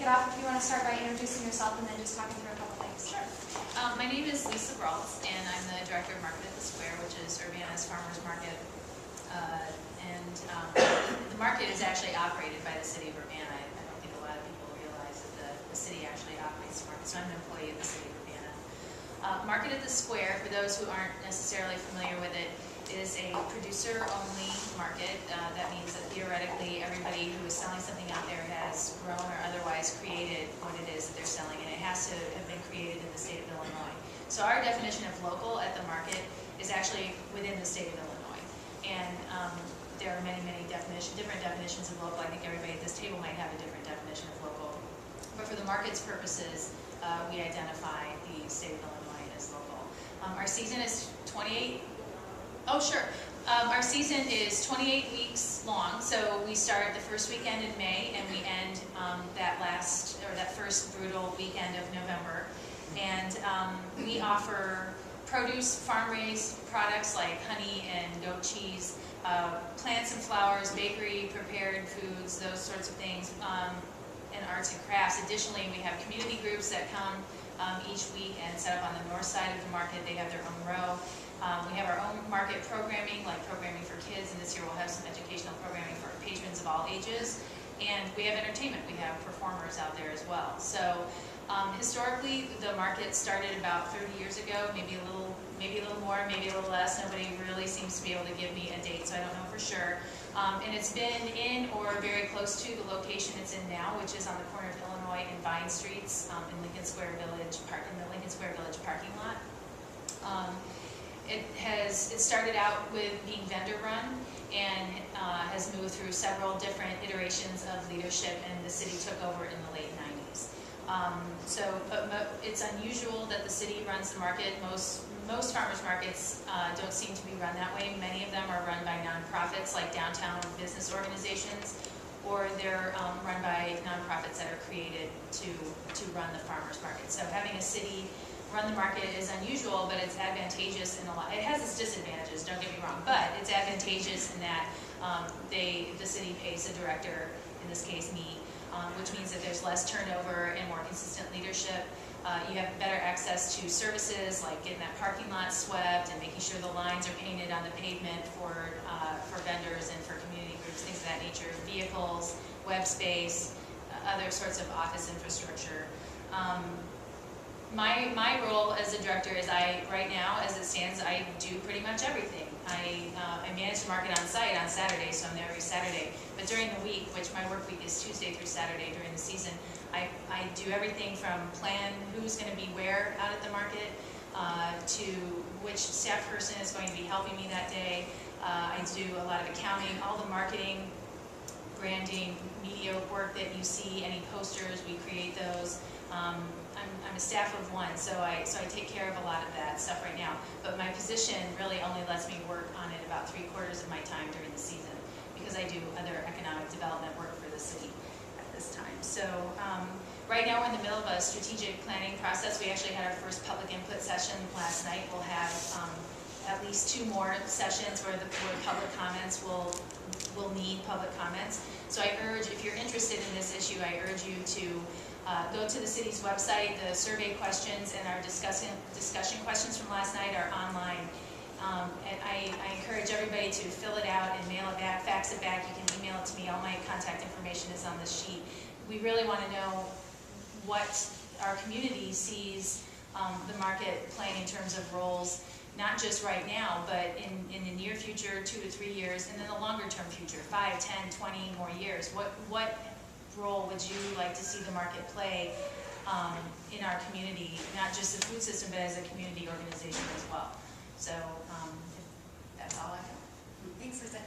it off, if you want to start by introducing yourself and then just talking through a couple things. Sure. My name is Lisa Bralts, and I'm the Director of Market at the Square, which is Urbana's farmers market. The market is actually operated by the city of Urbana. I don't think a lot of people realize that the city actually operates the market, so I'm an employee of the city of Urbana. Market at the Square, for those who aren't necessarily familiar with it, is a producer-only market. That means that theoretically everybody who is selling something out there has grown or otherwise created what it is that they're selling, and it has to have been created in the state of Illinois. So our definition of local at the market is actually within the state of Illinois. And there are many, many different definitions of local. I think everybody at this table might have a different definition of local. But for the market's purposes, we identify the state of Illinois as local. Our season is 28. Oh, sure. Our season is 28 weeks long, so we start the first weekend in May and we end that first brutal weekend of November. And we offer produce, farm-raised products like honey and goat cheese, plants and flowers, bakery, prepared foods, those sorts of things, and arts and crafts. Additionally, we have community groups that come each week and set up on the north side of the market. They have their own row. We have our own market programming, like programming for kids, and this year we'll have some educational programming for patrons of all ages. And we have entertainment. We have performers out there as well. So historically, the market started about 30 years ago, maybe a little more, maybe a little less. Nobody really seems to be able to give me a date, so I don't know for sure. And it's been in or very close to the location it's in now, which is on the corner of Illinois and Vine Streets in the Lincoln Square Village parking lot. It started out with being vendor run and has moved through several different iterations of leadership, and the city took over in the late 90s. But it's unusual that the city runs the market. Most farmers markets don't seem to be run that way. Many of them are run by nonprofits like downtown business organizations, or they're run by nonprofits that are created to run the farmers market. So having a city run the market is unusual, but it's advantageous in a lot. It has its disadvantages, don't get me wrong, but it's advantageous in that the city pays a director, in this case me, which means that there's less turnover and more consistent leadership. You have better access to services like getting that parking lot swept and making sure the lines are painted on the pavement for vendors and for community groups, things of that nature, vehicles, web space, other sorts of office infrastructure. My role as a director is right now, as it stands, I do pretty much everything. I manage the market on site on Saturday, so I'm there every Saturday. But during the week, which my work week is Tuesday through Saturday during the season, I do everything from plan who's going to be where out at the market, to which staff person is going to be helping me that day. I do a lot of accounting, all the marketing, branding, media work that you see, any posters, we create those. I'm a staff of one, so I take care of a lot of that stuff right now. But my position really only lets me work on it about 3/4 of my time during the season, because I do other economic development work for the city at this time. So right now we're in the middle of a strategic planning process. We actually had our first public input session last night. We'll have at least 2 more sessions where public comments will need public comments. So I urge, if you're interested in this issue, I urge you to go to the city's website. The survey questions and our discussion questions from last night are online. And I encourage everybody to fill it out and mail it back, fax it back. You can email it to me. All my contact information is on this sheet. We really want to know what our community sees the market playing in terms of roles, not just right now, but in the near future, 2 to 3 years, and then the longer term future, 5, 10, 20 more years. What role would you like to see the market play in our community, not just the food system, but as a community organization as well? So that's all I have. Thanks, Lisa.